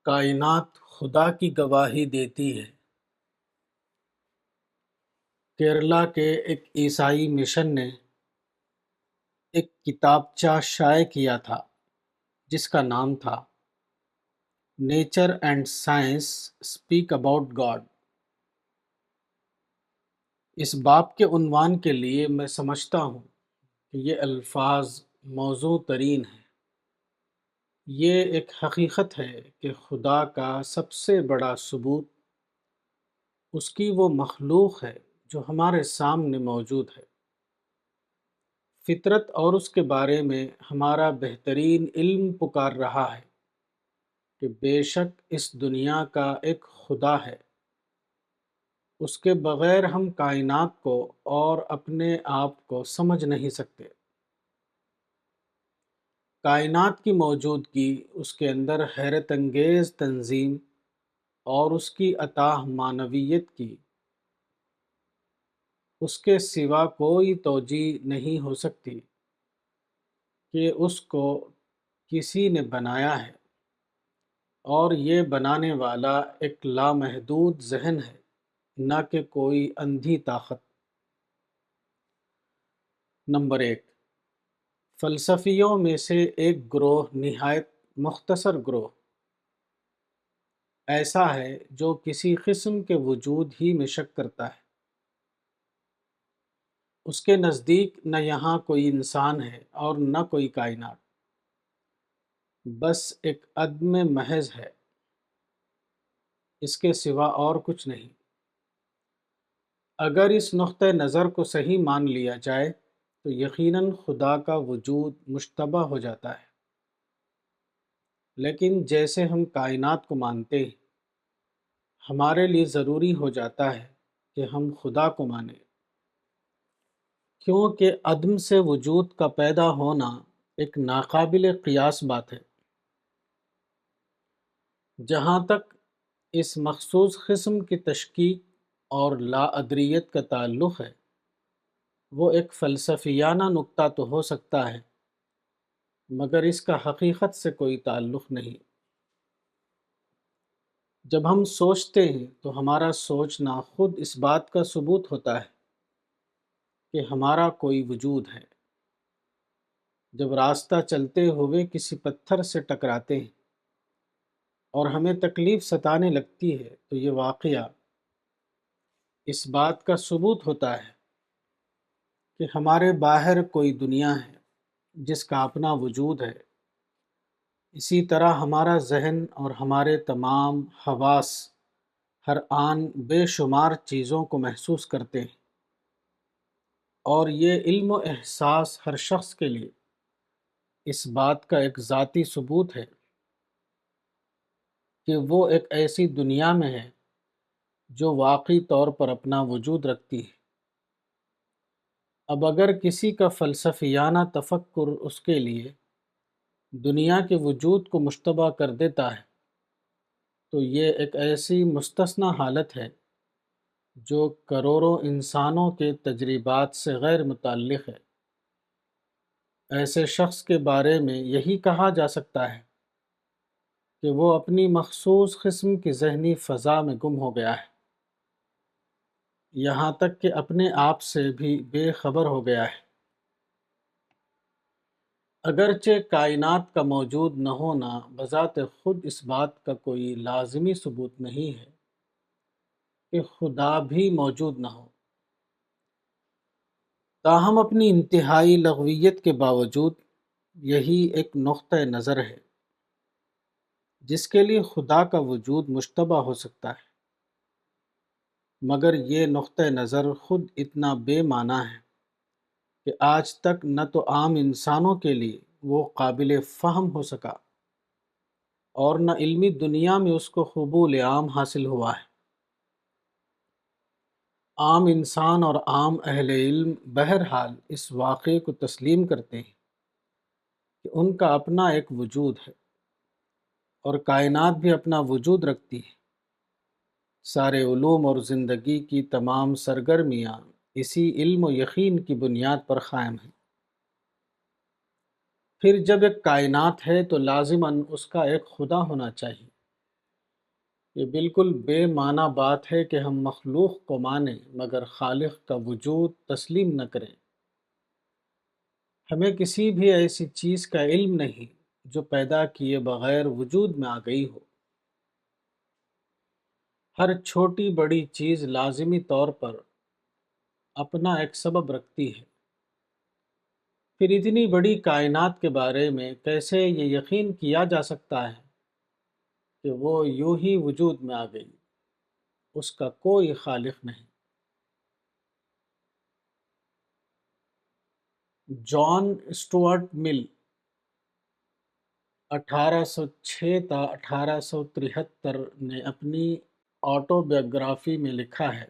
کائنات خدا کی گواہی دیتی ہے۔ کیرلا کے ایک عیسائی مشن نے ایک کتابچہ شائع کیا تھا جس کا نام تھا nature and science speak about God. اس باب کے عنوان کے لیے میں سمجھتا ہوں کہ یہ الفاظ موزوں ترین ہیں۔ یہ ایک حقیقت ہے کہ خدا کا سب سے بڑا ثبوت اس کی وہ مخلوق ہے جو ہمارے سامنے موجود ہے۔ فطرت اور اس کے بارے میں ہمارا بہترین علم پکار رہا ہے کہ بے شک اس دنیا کا ایک خدا ہے۔ اس کے بغیر ہم کائنات کو اور اپنے آپ کو سمجھ نہیں سکتے۔ کائنات کی موجودگی، اس کے اندر حیرت انگیز تنظیم اور اس کی اتاہ معنویت کی اس کے سوا کوئی توجیہ نہیں ہو سکتی کہ اس کو کسی نے بنایا ہے، اور یہ بنانے والا ایک لامحدود ذہن ہے، نہ کہ کوئی اندھی طاقت۔ نمبر 1، فلسفیوں میں سے ایک گروہ، نہایت مختصر گروہ، ایسا ہے جو کسی قسم کے وجود ہی میں شک کرتا ہے۔ اس کے نزدیک نہ یہاں کوئی انسان ہے اور نہ کوئی کائنات، بس ایک عدم محض ہے، اس کے سوا اور کچھ نہیں۔ اگر اس نقطہ نظر کو صحیح مان لیا جائے تو یقیناً خدا کا وجود مشتبہ ہو جاتا ہے، لیکن جیسے ہم کائنات کو مانتے ہیں، ہمارے لیے ضروری ہو جاتا ہے کہ ہم خدا کو مانیں، کیونکہ عدم سے وجود کا پیدا ہونا ایک ناقابل قیاس بات ہے۔ جہاں تک اس مخصوص قسم کی تشکیک اور لا ادریت کا تعلق ہے، وہ ایک فلسفیانہ نکتہ تو ہو سکتا ہے، مگر اس کا حقیقت سے کوئی تعلق نہیں۔ جب ہم سوچتے ہیں تو ہمارا سوچنا خود اس بات کا ثبوت ہوتا ہے کہ ہمارا کوئی وجود ہے۔ جب راستہ چلتے ہوئے کسی پتھر سے ٹکراتے ہیں اور ہمیں تکلیف ستانے لگتی ہے تو یہ واقعہ اس بات کا ثبوت ہوتا ہے کہ ہمارے باہر کوئی دنیا ہے جس کا اپنا وجود ہے۔ اسی طرح ہمارا ذہن اور ہمارے تمام حواس ہر آن بے شمار چیزوں کو محسوس کرتے ہیں، اور یہ علم و احساس ہر شخص کے لیے اس بات کا ایک ذاتی ثبوت ہے کہ وہ ایک ایسی دنیا میں ہے جو واقعی طور پر اپنا وجود رکھتی ہے۔ اب اگر کسی کا فلسفیانہ تفکر اس کے لیے دنیا کے وجود کو مشتبہ کر دیتا ہے تو یہ ایک ایسی مستثنی حالت ہے جو کروڑوں انسانوں کے تجربات سے غیر متعلق ہے۔ ایسے شخص کے بارے میں یہی کہا جا سکتا ہے کہ وہ اپنی مخصوص قسم کی ذہنی فضا میں گم ہو گیا ہے، یہاں تک کہ اپنے آپ سے بھی بے خبر ہو گیا ہے۔ اگرچہ کائنات کا موجود نہ ہونا بذات خود اس بات کا کوئی لازمی ثبوت نہیں ہے کہ خدا بھی موجود نہ ہو، تاہم اپنی انتہائی لغویت کے باوجود یہی ایک نقطہ نظر ہے جس کے لیے خدا کا وجود مشتبہ ہو سکتا ہے، مگر یہ نقطہ نظر خود اتنا بے معنی ہے کہ آج تک نہ تو عام انسانوں کے لیے وہ قابل فہم ہو سکا اور نہ علمی دنیا میں اس کو قبول عام حاصل ہوا ہے۔ عام انسان اور عام اہل علم بہرحال اس واقعے کو تسلیم کرتے ہیں کہ ان کا اپنا ایک وجود ہے اور کائنات بھی اپنا وجود رکھتی ہے۔ سارے علوم اور زندگی کی تمام سرگرمیاں اسی علم و یقین کی بنیاد پر قائم ہیں۔ پھر جب ایک کائنات ہے تو لازماً اس کا ایک خدا ہونا چاہیے۔ یہ بالکل بے معنی بات ہے کہ ہم مخلوق کو مانیں مگر خالق کا وجود تسلیم نہ کریں۔ ہمیں کسی بھی ایسی چیز کا علم نہیں جو پیدا کیے بغیر وجود میں آ گئی ہو۔ ہر چھوٹی بڑی چیز لازمی طور پر اپنا ایک سبب رکھتی ہے۔ پھر اتنی بڑی کائنات کے بارے میں کیسے یہ یقین کیا جا سکتا ہے کہ وہ یوں ہی وجود میں آ گئی؟ اس کا کوئی خالق نہیں۔ جان اسٹوارٹ مل 1806 تا 1873 نے اپنی آٹو بایوگرافی میں لکھا ہے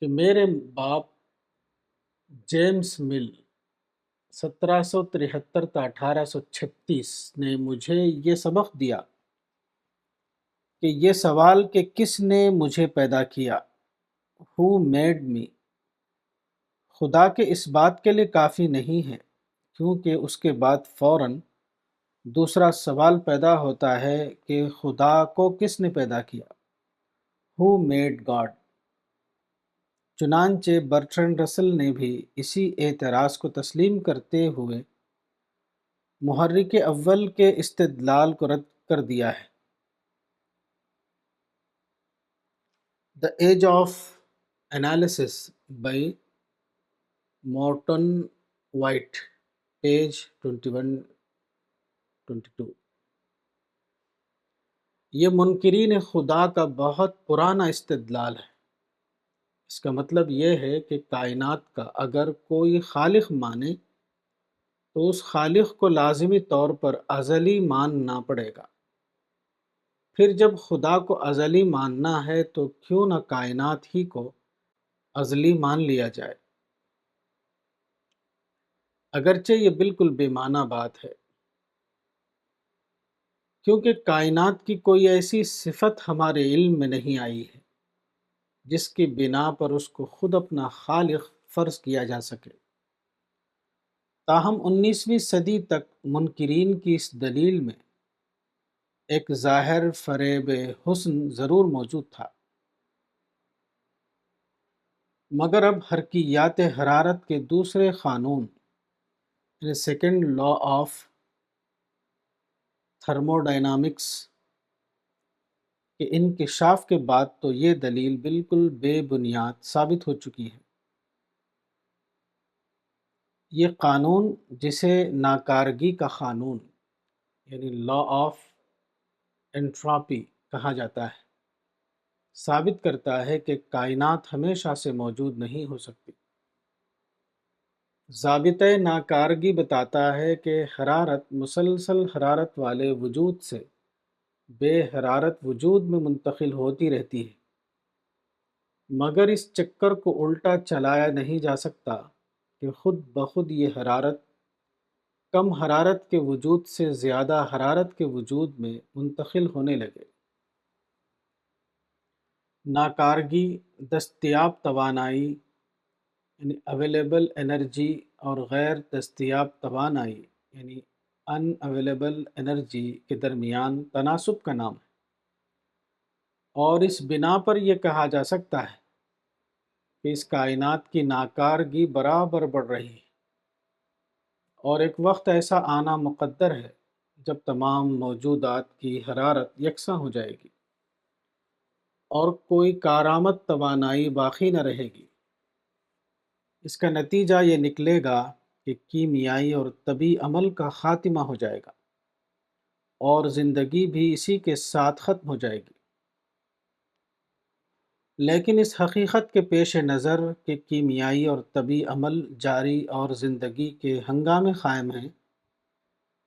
کہ میرے باپ جیمز مل 1773 تا 1836 نے مجھے یہ سبق دیا کہ یہ سوال کہ کس نے مجھے پیدا کیا، Who made me، خدا کے اس بات کے لیے کافی نہیں ہے، کیونکہ اس کے بعد فوراً دوسرا سوال پیدا ہوتا ہے کہ خدا کو کس نے پیدا کیا، Who made God۔ چنانچہ برٹرنڈ رسل نے بھی اسی اعتراض کو تسلیم کرتے ہوئے محرک اول کے استدلال کو رد کر دیا ہے۔ The Age of Analysis by Mortein white, page 21-22۔ یہ منکرین خدا کا بہت پرانا استدلال ہے۔ اس کا مطلب یہ ہے کہ کائنات کا اگر کوئی خالق مانے تو اس خالق کو لازمی طور پر ازلی ماننا پڑے گا۔ پھر جب خدا کو ازلی ماننا ہے تو کیوں نہ کائنات ہی کو ازلی مان لیا جائے؟ اگرچہ یہ بالکل بے معنی بات ہے، کیونکہ کائنات کی کوئی ایسی صفت ہمارے علم میں نہیں آئی ہے جس کی بنا پر اس کو خود اپنا خالق فرض کیا جا سکے۔ تاہم 19ویں صدی تک منکرین کی اس دلیل میں ایک ظاہر فریب حسن ضرور موجود تھا، مگر اب حرکیات حرارت کے دوسرے قانون، سیکنڈ لا آف تھرموڈائنامکس کے انکشاف کے بعد تو یہ دلیل بالکل بے بنیاد ثابت ہو چکی ہے۔ یہ قانون، جسے ناکارگی کا قانون یعنی لا آف انٹراپی کہا جاتا ہے، ثابت کرتا ہے کہ کائنات ہمیشہ سے موجود نہیں ہو سکتی۔ ضابطۂ ناکارگی بتاتا ہے کہ حرارت مسلسل حرارت والے وجود سے بے حرارت وجود میں منتقل ہوتی رہتی ہے، مگر اس چکر کو الٹا چلایا نہیں جا سکتا کہ خود بخود یہ حرارت کم حرارت کے وجود سے زیادہ حرارت کے وجود میں منتقل ہونے لگے۔ ناکارگی دستیاب توانائی یعنی اویلیبل انرجی اور غیر دستیاب توانائی یعنی ان اویلیبل انرجی کے درمیان تناسب کا نام ہے، اور اس بنا پر یہ کہا جا سکتا ہے کہ اس کائنات کی ناکارگی برابر بڑھ رہی ہے، اور ایک وقت ایسا آنا مقدر ہے جب تمام موجودات کی حرارت یکساں ہو جائے گی اور کوئی کارآمد توانائی باقی نہ رہے گی۔ اس کا نتیجہ یہ نکلے گا کہ کیمیائی اور طبی عمل کا خاتمہ ہو جائے گا اور زندگی بھی اسی کے ساتھ ختم ہو جائے گی۔ لیکن اس حقیقت کے پیش نظر کہ کیمیائی اور طبی عمل جاری اور زندگی کے ہنگامے قائم ہیں،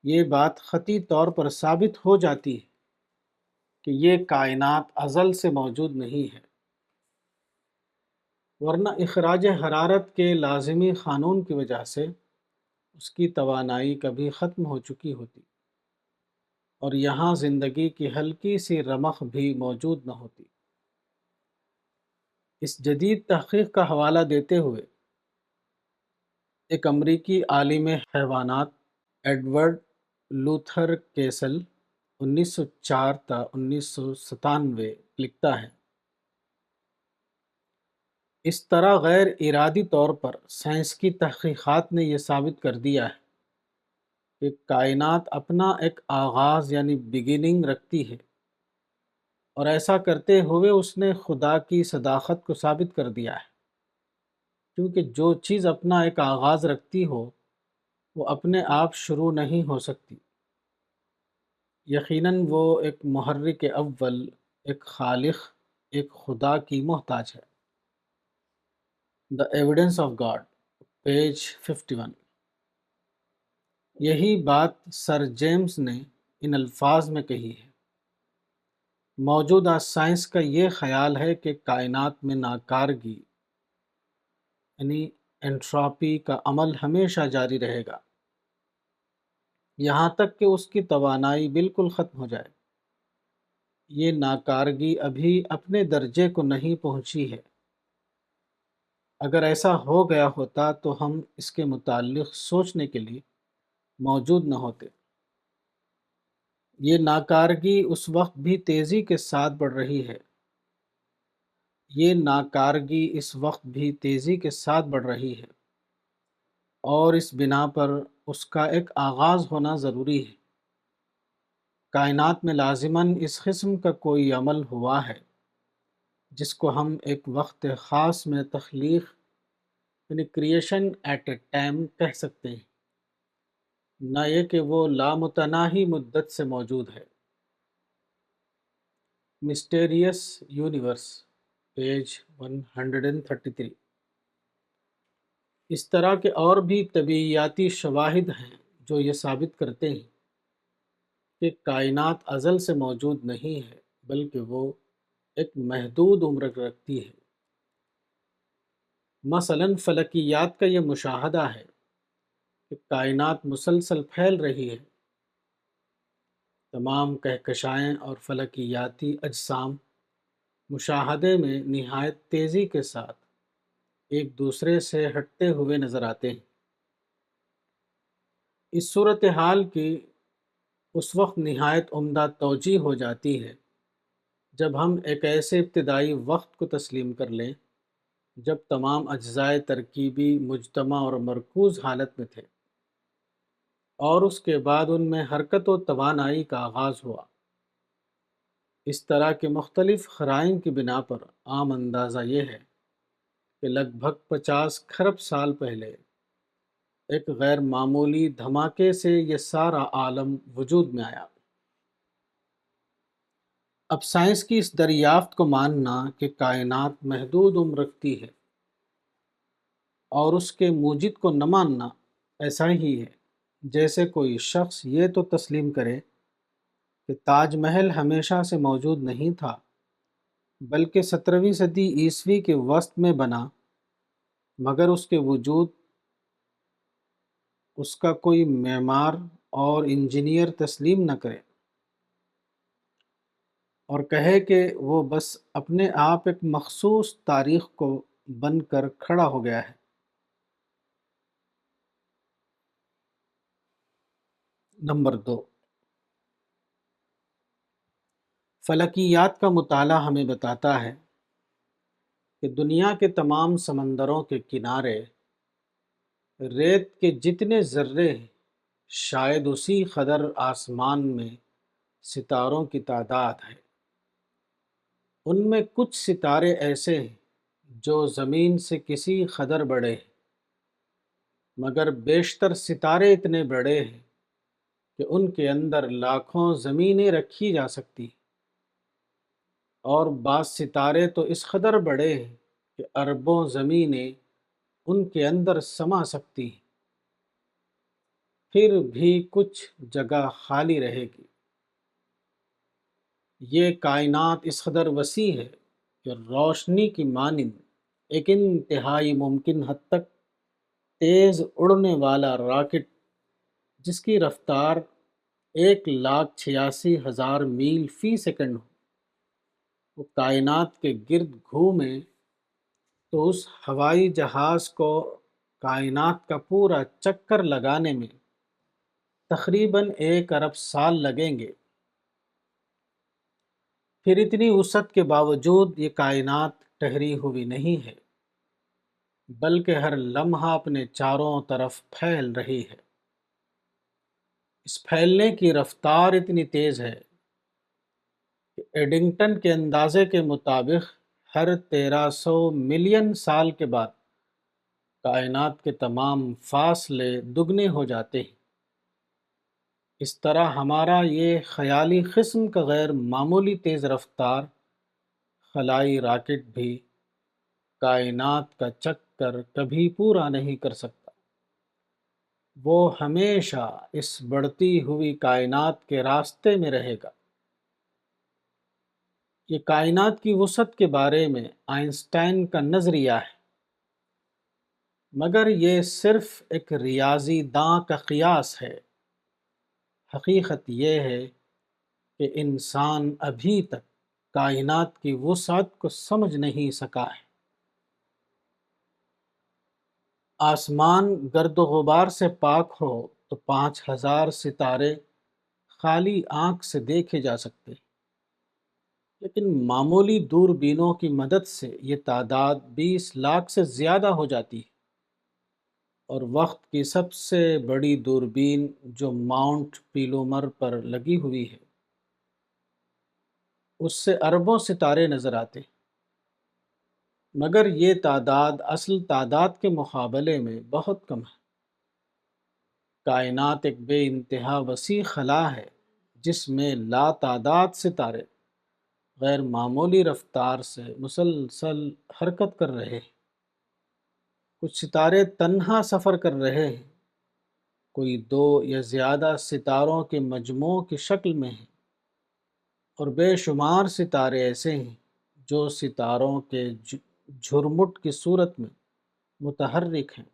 یہ بات قطعی طور پر ثابت ہو جاتی ہے کہ یہ کائنات ازل سے موجود نہیں ہے، ورنہ اخراج حرارت کے لازمی قانون کی وجہ سے اس کی توانائی کبھی ختم ہو چکی ہوتی اور یہاں زندگی کی ہلکی سی رمق بھی موجود نہ ہوتی۔ اس جدید تحقیق کا حوالہ دیتے ہوئے ایک امریکی عالم حیوانات ایڈورڈ لوتھر کیسل 1904 تا 1997 لکھتا ہے، اس طرح غیر ارادی طور پر سائنس کی تحقیقات نے یہ ثابت کر دیا ہے کہ کائنات اپنا ایک آغاز یعنی بگننگ رکھتی ہے، اور ایسا کرتے ہوئے اس نے خدا کی صداقت کو ثابت کر دیا ہے، کیونکہ جو چیز اپنا ایک آغاز رکھتی ہو وہ اپنے آپ شروع نہیں ہو سکتی۔ یقیناً وہ ایک محرک اول، ایک خالق، ایک خدا کی محتاج ہے۔ The Evidence of God، page 51۔ یہی بات سر جیمز نے ان الفاظ میں کہی ہے، موجودہ سائنس کا یہ خیال ہے کہ کائنات میں ناکارگی یعنی انٹروپی کا عمل ہمیشہ جاری رہے گا، یہاں تک کہ اس کی توانائی بالکل ختم ہو جائے۔ یہ ناکارگی ابھی اپنے درجے کو نہیں پہنچی ہے۔ اگر ایسا ہو گیا ہوتا تو ہم اس کے متعلق سوچنے کے لیے موجود نہ ہوتے۔ یہ ناکارگی اس وقت بھی تیزی کے ساتھ بڑھ رہی ہے۔ یہ ناکارگی اس وقت بھی تیزی کے ساتھ بڑھ رہی ہے، اور اس بنا پر اس کا ایک آغاز ہونا ضروری ہے۔ کائنات میں لازماً اس قسم کا کوئی عمل ہوا ہے جس کو ہم ایک وقت خاص میں تخلیق یعنی کریشن ایٹ اے ٹائم کہہ سکتے ہیں، نہ یہ کہ وہ لامتناہی مدت سے موجود ہے۔ مسٹیریس یونیورس، پیج 133۔ اس طرح کے اور بھی طبیعیاتی شواہد ہیں جو یہ ثابت کرتے ہیں کہ کائنات ازل سے موجود نہیں ہے، بلکہ وہ ایک محدود عمر رکھتی ہے۔ مثلاً فلکیات کا یہ مشاہدہ ہے کہ کائنات مسلسل پھیل رہی ہے۔ تمام کہکشائیں اور فلکیاتی اجسام مشاہدے میں نہایت تیزی کے ساتھ ایک دوسرے سے ہٹتے ہوئے نظر آتے ہیں۔ اس صورتحال کی اس وقت نہایت عمدہ توجیہ ہو جاتی ہے جب ہم ایک ایسے ابتدائی وقت کو تسلیم کر لیں جب تمام اجزائے ترکیبی مجتمع اور مرکوز حالت میں تھے، اور اس کے بعد ان میں حرکت و توانائی کا آغاز ہوا۔ اس طرح کے مختلف قرائن کی بنا پر عام اندازہ یہ ہے کہ لگ بھگ 50 کھرب سال پہلے ایک غیر معمولی دھماکے سے یہ سارا عالم وجود میں آیا۔ اب سائنس کی اس دریافت کو ماننا کہ کائنات محدود عمر رکھتی ہے اور اس کے موجد کو نہ ماننا ایسا ہی ہے جیسے کوئی شخص یہ تو تسلیم کرے کہ تاج محل ہمیشہ سے موجود نہیں تھا، بلکہ 17ویں صدی عیسوی کے وسط میں بنا، مگر اس کے وجود اس کا کوئی معمار اور انجینئر تسلیم نہ کرے، اور کہے کہ وہ بس اپنے آپ ایک مخصوص تاریخ کو بن کر کھڑا ہو گیا ہے۔ نمبر 2، فلکیات کا مطالعہ ہمیں بتاتا ہے کہ دنیا کے تمام سمندروں کے کنارے ریت کے جتنے ذرے ہیں، شاید اسی قدر آسمان میں ستاروں کی تعداد ہے۔ ان میں کچھ ستارے ایسے ہیں جو زمین سے کسی قدر بڑے ہیں، مگر بیشتر ستارے اتنے بڑے ہیں کہ ان کے اندر لاکھوں زمینیں رکھی جا سکتی ہیں، اور بعض ستارے تو اس قدر بڑے ہیں کہ اربوں زمینیں ان کے اندر سما سکتی ہیں، پھر بھی کچھ جگہ خالی رہے گی۔ یہ کائنات اس قدر وسیع ہے کہ روشنی کی مانند ایک انتہائی ممکن حد تک تیز اڑنے والا راکٹ جس کی رفتار 1,86,000 میل فی سیکنڈ ہو، وہ کائنات کے گرد گھومے تو اس ہوائی جہاز کو کائنات کا پورا چکر لگانے میں تقریباً 1 ارب سال لگیں گے۔ پھر اتنی وسعت کے باوجود یہ کائنات ٹھہری ہوئی نہیں ہے، بلکہ ہر لمحہ اپنے چاروں طرف پھیل رہی ہے۔ اس پھیلنے کی رفتار اتنی تیز ہے کہ ایڈنگٹن کے اندازے کے مطابق ہر 1300 ملین سال کے بعد کائنات کے تمام فاصلے دگنے ہو جاتے ہیں۔ اس طرح ہمارا یہ خیالی قسم کا غیر معمولی تیز رفتار خلائی راکٹ بھی کائنات کا چکر کبھی پورا نہیں کر سکتا۔ وہ ہمیشہ اس بڑھتی ہوئی کائنات کے راستے میں رہے گا۔ یہ کائنات کی وسعت کے بارے میں آئنسٹائن کا نظریہ ہے، مگر یہ صرف ایک ریاضی داں کا قیاس ہے۔ حقیقت یہ ہے کہ انسان ابھی تک کائنات کی وسعت کو سمجھ نہیں سکا ہے۔ آسمان گرد و غبار سے پاک ہو تو 5000 ستارے خالی آنکھ سے دیکھے جا سکتے ہیں، لیکن معمولی دوربینوں کی مدد سے یہ تعداد 20 لاکھ سے زیادہ ہو جاتی ہے، اور وقت کی سب سے بڑی دوربین جو ماؤنٹ پیلومر پر لگی ہوئی ہے، اس سے اربوں ستارے نظر آتے ہیں، مگر یہ تعداد اصل تعداد کے مقابلے میں بہت کم ہے۔ کائنات ایک بے انتہا وسیع خلا ہے جس میں لاتعداد ستارے غیر معمولی رفتار سے مسلسل حرکت کر رہے ہیں۔ کچھ ستارے تنہا سفر کر رہے ہیں، کوئی دو یا زیادہ ستاروں کے مجموعوں کی شکل میں ہیں، اور بے شمار ستارے ایسے ہیں جو ستاروں کے جھرمٹ کی صورت میں متحرک ہیں۔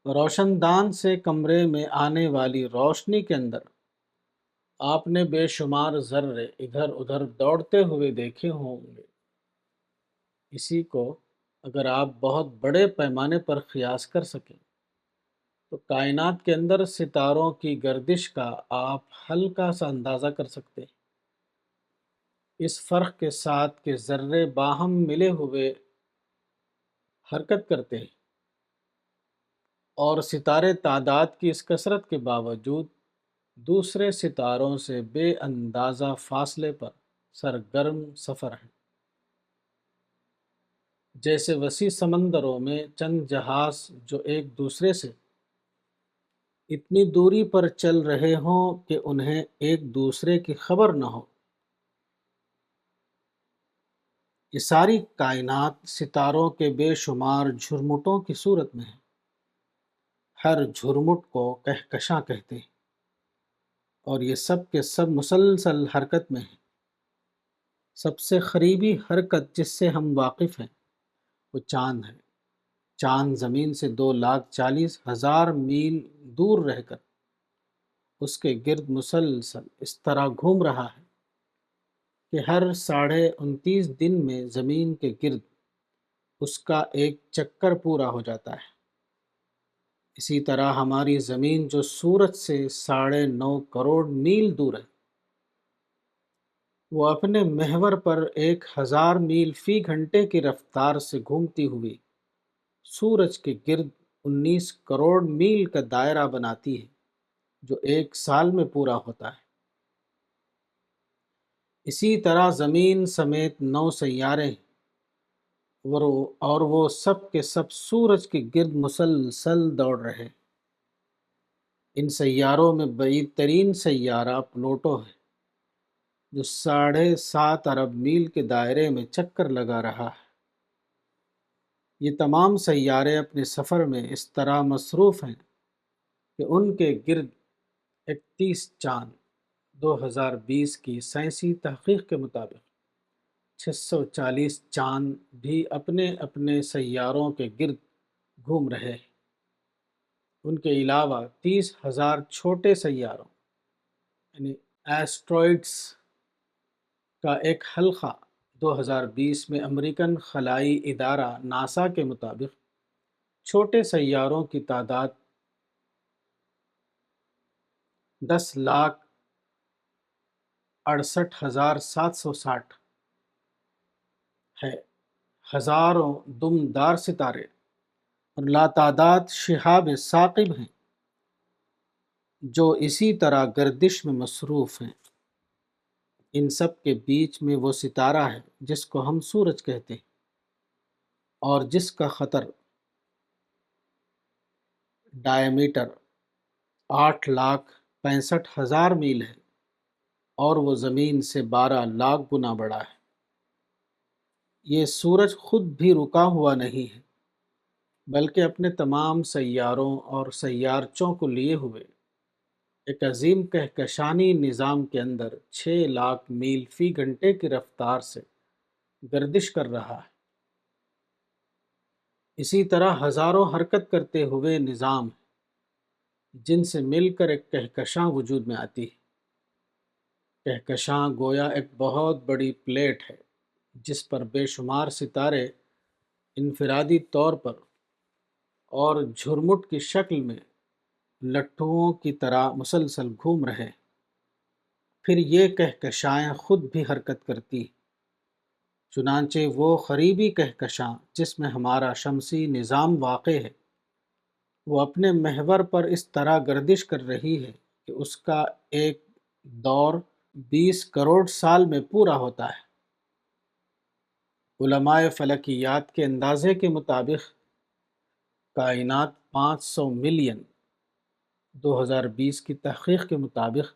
روشن دان سے کمرے میں آنے والی روشنی کے اندر آپ نے بے شمار ذرے ادھر ادھر دوڑتے ہوئے دیکھے ہوں گے۔ اسی کو اگر آپ بہت بڑے پیمانے پر قیاس کر سکیں تو کائنات کے اندر ستاروں کی گردش کا آپ ہلکا سا اندازہ کر سکتے ہیں، اس فرق کے ساتھ کہ ذرے باہم ملے ہوئے حرکت کرتے ہیں، اور ستارے تعداد کی اس کثرت کے باوجود دوسرے ستاروں سے بے اندازہ فاصلے پر سرگرم سفر ہیں۔ جیسے وسیع سمندروں میں چند جہاز جو ایک دوسرے سے اتنی دوری پر چل رہے ہوں کہ انہیں ایک دوسرے کی خبر نہ ہو۔ یہ ساری کائنات ستاروں کے بے شمار جھرمٹوں کی صورت میں ہے۔ ہر جھرمٹ کو کہکشاں کہتے ہیں، اور یہ سب کے سب مسلسل حرکت میں ہیں۔ سب سے قریبی حرکت جس سے ہم واقف ہیں وہ چاند ہے۔ چاند زمین سے 2,40,000 میل دور رہ کر اس کے گرد مسلسل اس طرح گھوم رہا ہے کہ ہر 29.5 دن میں زمین کے گرد اس کا ایک چکر پورا ہو جاتا ہے۔ اسی طرح ہماری زمین جو سورج سے 9.5 کروڑ میل دور ہے، وہ اپنے محور پر 1,000 میل فی گھنٹے کی رفتار سے گھومتی ہوئی سورج کے گرد 19 کروڑ میل کا دائرہ بناتی ہے، جو ایک سال میں پورا ہوتا ہے۔ اسی طرح زمین سمیت 9 سیارے ہیں، اور وہ سب کے سب سورج کے گرد مسلسل دوڑ رہے ہیں۔ ان سیاروں میں بعید ترین سیارہ پلوٹو ہے، جو 7.5 ارب میل کے دائرے میں چکر لگا رہا ہے۔ یہ تمام سیارے اپنے سفر میں اس طرح مصروف ہیں کہ ان کے گرد 31 چاند 2020 کی سائنسی تحقیق کے مطابق 640 چاند بھی اپنے اپنے سیاروں کے گرد گھوم رہے ہیں۔ ان کے علاوہ 30,000 چھوٹے سیاروں یعنی ایسٹرائڈز کا ایک حلقہ 2020 میں امریکن خلائی ادارہ ناسا کے مطابق چھوٹے سیاروں کی تعداد 10 لاکھ 68,760 ہے۔ ہزاروں دمدار ستارے اور لاتعداد شہاب ثاقب ہیں جو اسی طرح گردش میں مصروف ہیں۔ ان سب کے بیچ میں وہ ستارہ ہے جس کو ہم سورج کہتے ہیں اور جس کا قطر ڈائیمیٹر 8,65,000 میل ہے اور وہ زمین سے 12 لاکھ گنا بڑا ہے۔ یہ سورج خود بھی رکا ہوا نہیں ہے بلکہ اپنے تمام سیاروں اور سیارچوں کو لیے ہوئے ایک عظیم کہکشانی نظام کے اندر 6 لاکھ میل فی گھنٹے کی رفتار سے گردش کر رہا ہے۔ اسی طرح ہزاروں حرکت کرتے ہوئے نظام ہیں جن سے مل کر ایک کہکشاں وجود میں آتی ہے۔ کہکشاں گویا ایک بہت بڑی پلیٹ ہے جس پر بے شمار ستارے انفرادی طور پر اور جھرمٹ کی شکل میں لٹھوؤں کی طرح مسلسل گھوم رہے۔ پھر یہ کہکشائیں خود بھی حرکت کرتی ہیں۔ چنانچہ وہ قریبی کہکشاں جس میں ہمارا شمسی نظام واقع ہے وہ اپنے محور پر اس طرح گردش کر رہی ہے کہ اس کا ایک دور 20 کروڑ سال میں پورا ہوتا ہے۔ علماء فلکیات کے اندازے کے مطابق کائنات 500 ملین، 2020 کی تحقیق کے مطابق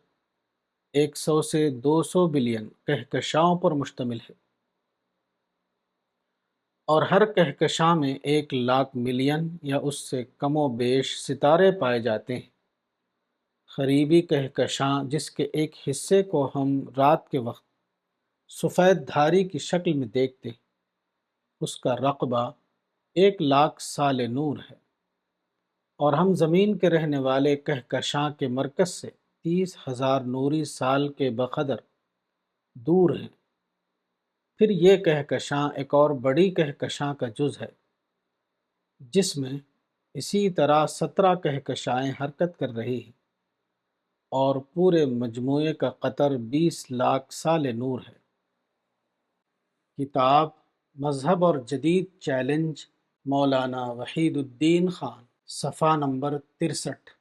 100 سے 200 بلین کہکشاؤں پر مشتمل ہے، اور ہر کہکشاں میں 1 لاکھ ملین یا اس سے کم و بیش ستارے پائے جاتے ہیں۔ قریبی کہکشاں جس کے ایک حصے کو ہم رات کے وقت سفید دھاری کی شکل میں دیکھتے ہیں، اس کا رقبہ 1 لاکھ سال نور ہے، اور ہم زمین کے رہنے والے کہکشاں کے مرکز سے 30,000 نوری سال کے بقدر دور ہیں۔ پھر یہ کہکشاں ایک اور بڑی کہکشاں کا جز ہے جس میں اسی طرح 17 کہکشائیں حرکت کر رہی ہیں، اور پورے مجموعے کا قطر 20 لاکھ سال نور ہے۔ کتاب مذہب اور جدید چیلنج، مولانا وحید الدین خان، صفحہ نمبر 63۔